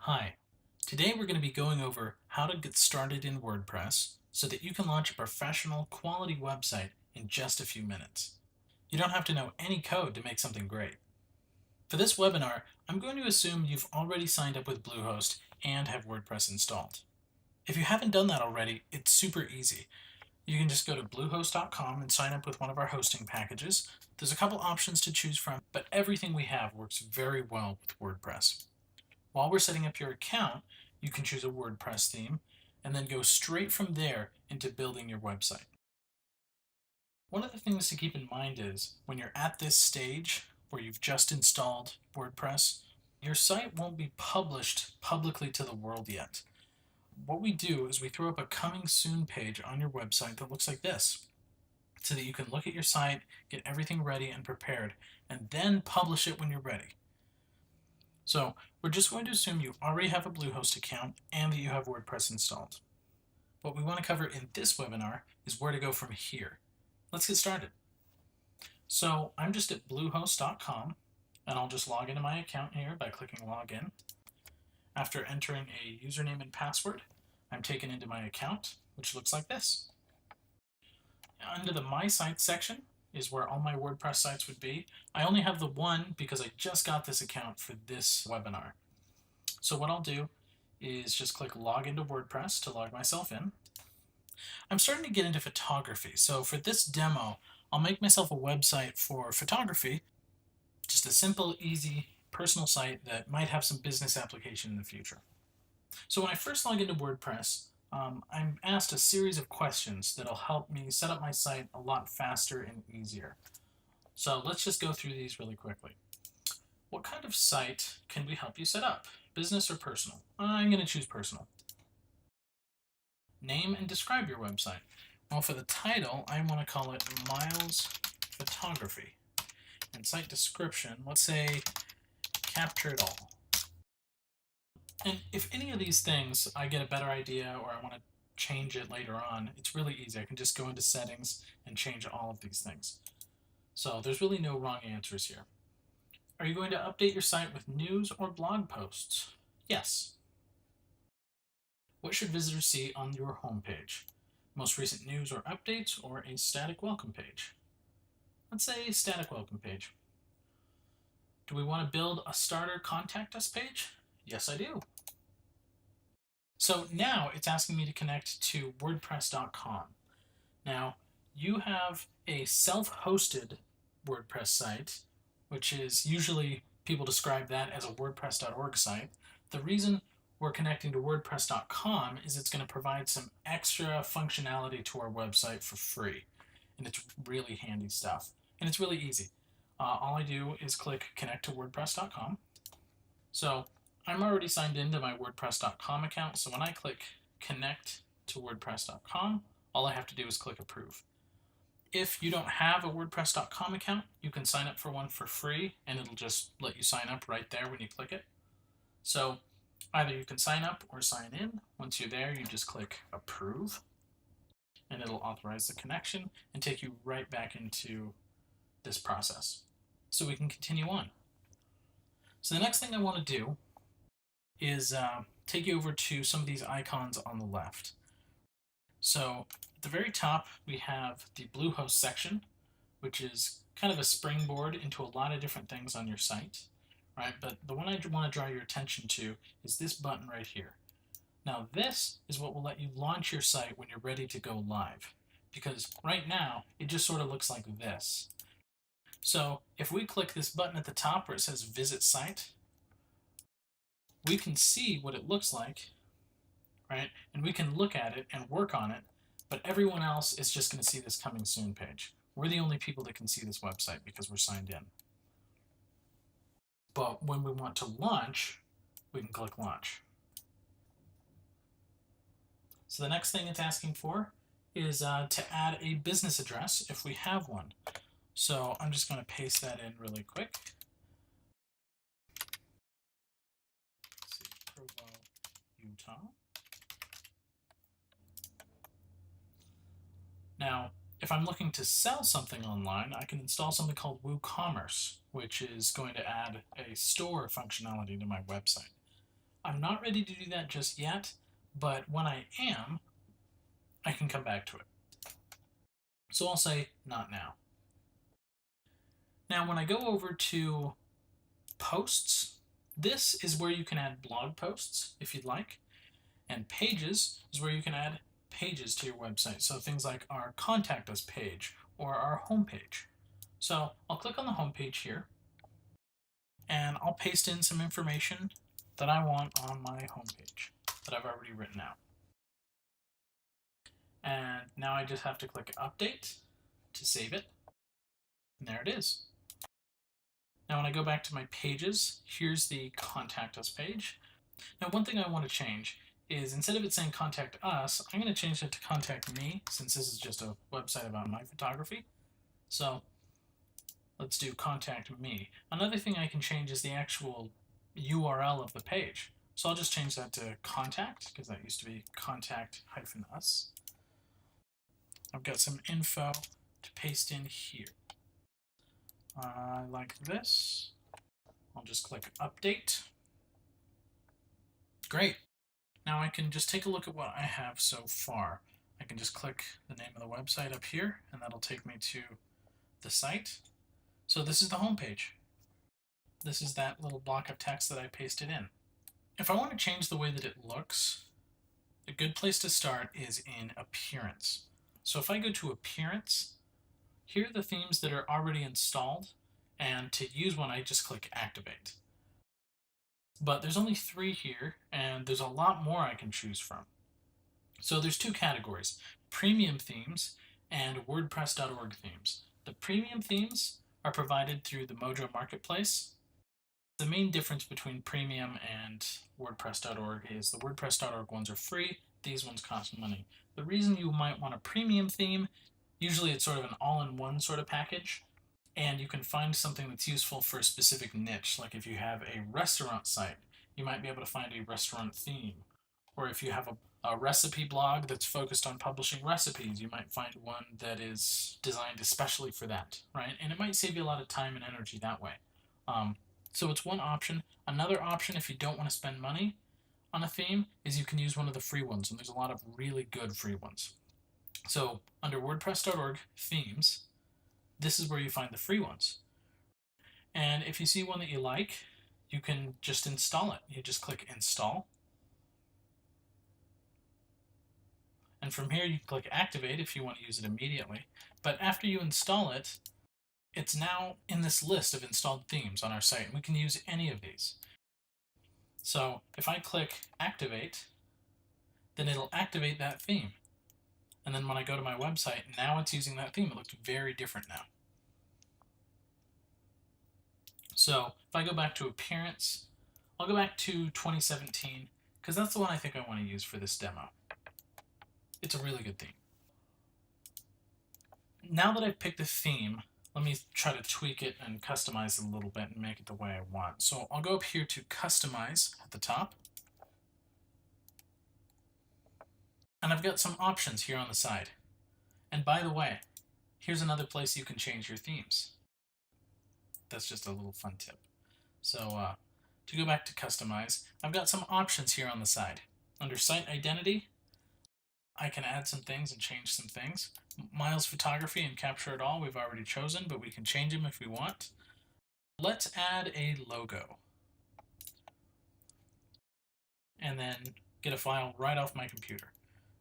Hi, today we're going to be going over how to get started in WordPress so that you can launch a professional quality website in just a few minutes. You don't have to know any code to make something great. For this webinar, I'm going to assume you've already signed up with Bluehost and have WordPress installed. If you haven't done that already, it's super easy. You can just go to bluehost.com and sign up with one of our hosting packages. There's a couple options to choose from, but everything we have works very well with WordPress. While we're setting up your account, you can choose a WordPress theme and then go straight from there into building your website. One of the things to keep in mind is when you're at this stage where you've just installed WordPress, your site won't be published publicly to the world yet. What we do is we throw up a coming soon page on your website that looks like this so that you can look at your site, get everything ready and prepared, and then publish it when you're ready. So we're just going to assume you already have a Bluehost account and that you have WordPress installed. What we want to cover in this webinar is where to go from here. Let's get started. So I'm just at bluehost.com and I'll just log into my account here by clicking login. After entering a username and password, I'm taken into my account, which looks like this. Under the My Sites section is where all my WordPress sites would be. I only have the one because I just got this account for this webinar. So what I'll do is just click log into WordPress to log myself in. I'm starting to get into photography, so for this demo, I'll make myself a website for photography, just a simple, easy, personal site that might have some business application in the future. So when I first log into WordPress, I'm asked a series of questions that'll help me set up my site a lot faster and easier. So let's just go through these really quickly. What kind of site can we help you set up? Business or personal? I'm going to choose personal. Name and describe your website. Well, for the title, I want to call it Miles Photography. And site description, let's say capture it all. And if any of these things I get a better idea or I want to change it later on, it's really easy. I can just go into settings and change all of these things. So there's really no wrong answers here. Are you going to update your site with news or blog posts? Yes. What should visitors see on your homepage? Most recent news or updates, or a static welcome page? Let's say static welcome page. Do we want to build a starter contact us page? Yes, I do. So now it's asking me to connect to WordPress.com. Now, you have a self-hosted WordPress site, which is usually people describe that as a WordPress.org site. The reason we're connecting to WordPress.com is it's going to provide some extra functionality to our website for free. And it's really handy stuff. And it's really easy. All I do is click connect to WordPress.com. So I'm already signed into my WordPress.com account. So when I click connect to WordPress.com, all I have to do is click approve. If you don't have a WordPress.com account, you can sign up for one for free and it'll just let you sign up right there when you click it. So either you can sign up or sign in. Once you're there, you just click approve and it'll authorize the connection and take you right back into this process. So we can continue on. So the next thing I want to do is take you over to some of these icons on the left. So at the very top, we have the Bluehost section, which is kind of a springboard into a lot of different things on your site, right? But the one I want to draw your attention to is this button right here. Now this is what will let you launch your site when you're ready to go live, because right now it just sort of looks like this. So if we click this button at the top where it says visit site, we can see what it looks like, right? And we can look at it and work on it, but everyone else is just going to see this coming soon page. We're the only people that can see this website because we're signed in. But when we want to launch, we can click launch. So the next thing it's asking for is to add a business address if we have one. So I'm just going to paste that in really quick. Let's see, Provo, Utah. Now, if I'm looking to sell something online, I can install something called WooCommerce, which is going to add a store functionality to my website. I'm not ready to do that just yet, but when I am, I can come back to it. So I'll say not now. Now when I go over to posts, this is where you can add blog posts if you'd like, and pages is where you can add pages to your website. So things like our contact us page or our homepage. So I'll click on the homepage here and I'll paste in some information that I want on my homepage that I've already written out. And now I just have to click update to save it. And there it is. Now when I go back to my pages, here's the contact us page. Now one thing I want to change is instead of it saying contact us, I'm going to change it to contact me since this is just a website about my photography. So let's do contact me. Another thing I can change is the actual URL of the page. So I'll just change that to contact because that used to be contact-us. I've got some info to paste in here. Like this. I'll just click update. Great. Now I can just take a look at what I have so far. I can just click the name of the website up here and that'll take me to the site. So this is the home page. This is that little block of text that I pasted in. If I want to change the way that it looks, a good place to start is in appearance. So if I go to appearance, here are the themes that are already installed, and to use one I just click activate. But there's only 3 here, and there's a lot more I can choose from. So there's 2 categories, premium themes and WordPress.org themes. The premium themes are provided through the Mojo Marketplace. The main difference between premium and WordPress.org is the WordPress.org ones are free, these ones cost money. The reason you might want a premium theme, usually it's sort of an all-in-one sort of package, and you can find something that's useful for a specific niche. Like if you have a restaurant site, you might be able to find a restaurant theme. Or if you have a recipe blog that's focused on publishing recipes, you might find one that is designed especially for that, right? And it might save you a lot of time and energy that way. So it's one option. Another option, if you don't want to spend money on a theme, is you can use one of the free ones, and there's a lot of really good free ones. So under WordPress.org themes, this is where you find the free ones. And if you see one that you like, you can just install it. You just click install. And from here you click activate if you want to use it immediately. But after you install it, it's now in this list of installed themes on our site, and we can use any of these. So if I click activate, then it'll activate that theme. And then when I go to my website, now it's using that theme. It looks very different now. So if I go back to appearance, I'll go back to 2017 because that's the one I think I want to use for this demo. It's a really good theme. Now that I've picked a theme, let me try to tweak it and customize it a little bit and make it the way I want. So I'll go up here to customize at the top. And I've got some options here on the side. And by the way, here's another place you can change your themes. That's just a little fun tip. So to go back to customize, I've got some options here on the side. Under site identity, I can add some things and change some things. Miles photography and capture it all we've already chosen, but we can change them if we want. Let's add a logo. And then get a file right off my computer.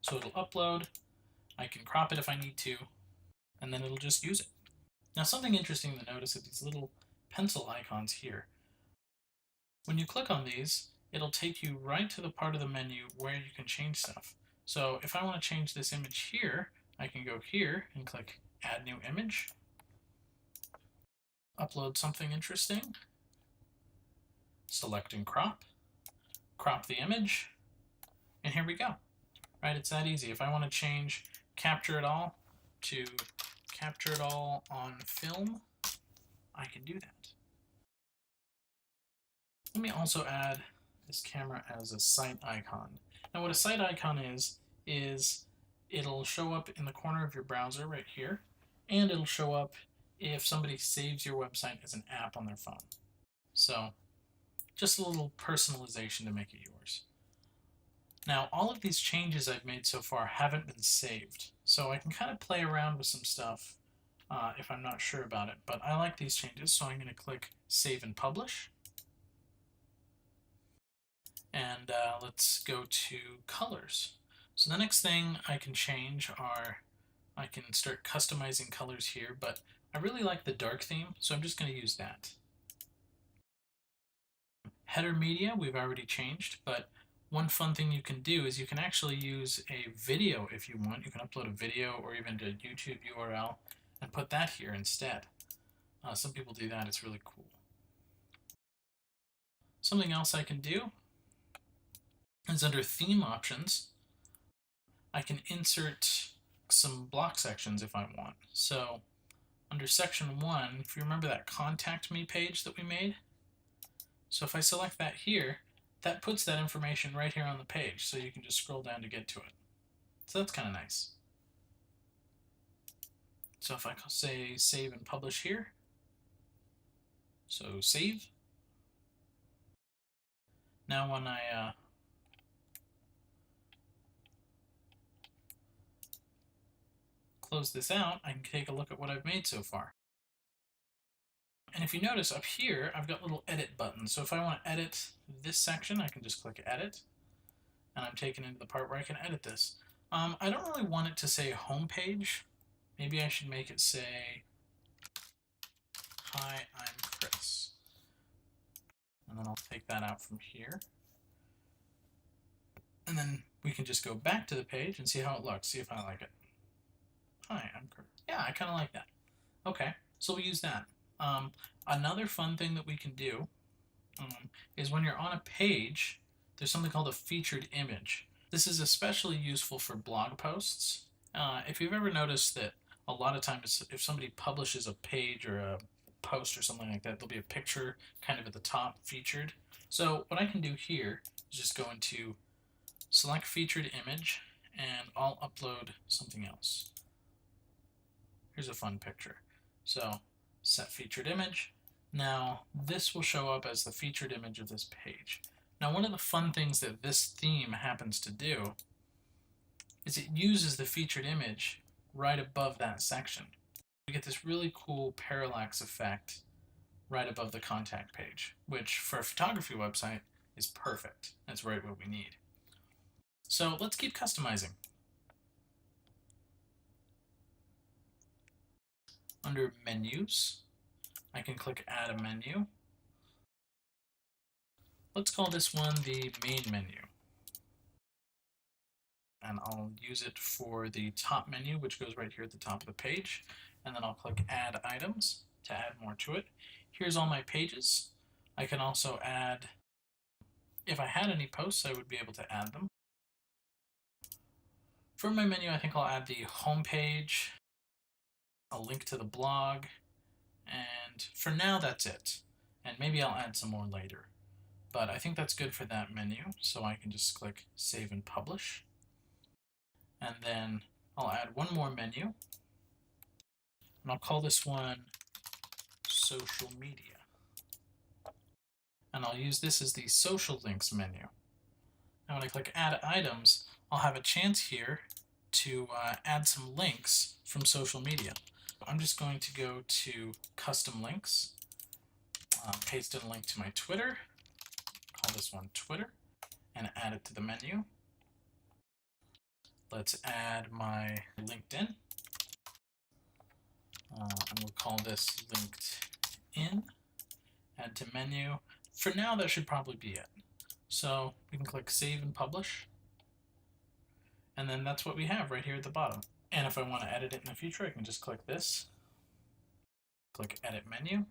So it'll upload, I can crop it if I need to, and then it'll just use it. Now something interesting to notice is these little pencil icons here. When you click on these, it'll take you right to the part of the menu where you can change stuff. So if I want to change this image here, I can go here and click Add New Image, upload something interesting, select and crop the image, and here we go. Right, it's that easy. If I want to change capture it all to capture it all on film, I can do that. Let me also add this camera as a site icon. Now what a site icon is it'll show up in the corner of your browser right here, and it'll show up if somebody saves your website as an app on their phone. So Just a little personalization to make it yours. Now, all of these changes I've made so far haven't been saved, so I can kind of play around with some stuff if I'm not sure about it, but I like these changes, so I'm going to click Save and Publish. And let's go to colors. So the next thing I can change are, I can start customizing colors here, but I really like the dark theme, so I'm just going to use that. Header media we've already changed, but one fun thing you can do is you can actually use a video if you want. You can upload a video or even a YouTube URL and put that here instead. Some people do that, it's really cool. Something else I can do is under theme options, I can insert some block sections if I want. So under section 1, if you remember that contact me page that we made, so if I select that here, that puts that information right here on the page, so you can just scroll down to get to it. So that's kind of nice. So if I say save and publish here, so save. Now when I close this out, I can take a look at what I've made so far. And if you notice up here, I've got little edit buttons. So if I want to edit this section, I can just click edit, and I'm taken into the part where I can edit this. I don't really want it to say homepage. Maybe I should make it say, hi, I'm Chris. And then I'll take that out from here. And then we can just go back to the page and see how it looks, see if I like it. Hi, I'm Chris. Yeah, I kind of like that. Okay, so we'll use that. Another fun thing that we can do is when you're on a page, there's something called a featured image. This is especially useful for blog posts. If you've ever noticed that a lot of times if somebody publishes a page or a post or something like that, there'll be a picture kind of at the top featured. So what I can do here is just go into select featured image and I'll upload something else. Here's a fun picture. So set featured image. Now this will show up as the featured image of this page. Now one of the fun things that this theme happens to do is it uses the featured image right above that section. We get this really cool parallax effect right above the contact page, which for a photography website is perfect. That's right what we need. So let's keep customizing. Under menus, I can click add a menu. Let's call this one the main menu. And I'll use it for the top menu, which goes right here at the top of the page. And then I'll click add items to add more to it. Here's all my pages. I can also add, if I had any posts, I would be able to add them. For my menu, I think I'll add the home page, a link to the blog, and for now that's it. And maybe I'll add some more later. But I think that's good for that menu, so I can just click Save and Publish. And then I'll add one more menu, and I'll call this one Social Media. And I'll use this as the Social Links menu. Now when I click Add Items, I'll have a chance here to add some links from social media. I'm just going to go to Custom Links, paste in a link to my Twitter, call this one Twitter, and add it to the menu. Let's add my LinkedIn, and we'll call this LinkedIn, add to menu. For now, that should probably be it. So we can click Save and Publish, and then that's what we have right here at the bottom. And if I want to edit it in the future, I can just click this, click Edit Menu.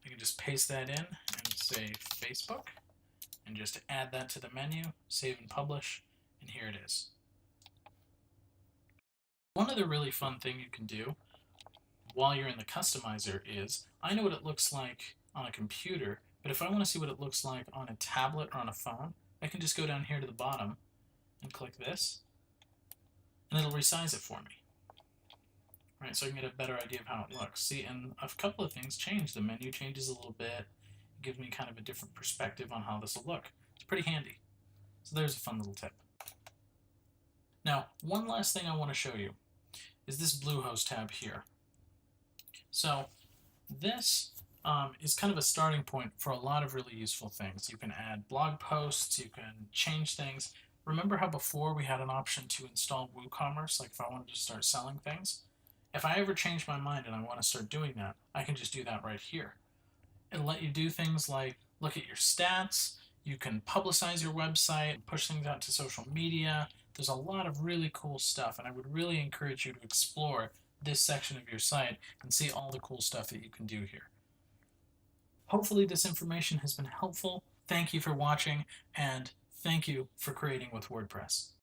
I can just paste that in and say Facebook, and just add that to the menu, save and publish, and here it is. One other really fun thing you can do while you're in the customizer is, I know what it looks like on a computer, but if I want to see what it looks like on a tablet or on a phone, I can just go down here to the bottom and click this, and it'll resize it for me. right? So I can get a better idea of how it looks. See, and a couple of things change. The menu changes a little bit. It gives me kind of a different perspective on how this will look. It's pretty handy. So there's a fun little tip. Now, one last thing I want to show you is this Bluehost tab here. So this is kind of a starting point for a lot of really useful things. You can add blog posts, you can change things. Remember how before we had an option to install WooCommerce, like if I wanted to start selling things? If I ever change my mind and I want to start doing that, I can just do that right here. It'll let you do things like look at your stats, you can publicize your website, push things out to social media. There's a lot of really cool stuff, and I would really encourage you to explore this section of your site and see all the cool stuff that you can do here. Hopefully this information has been helpful. Thank you for watching, and thank you for creating with WordPress.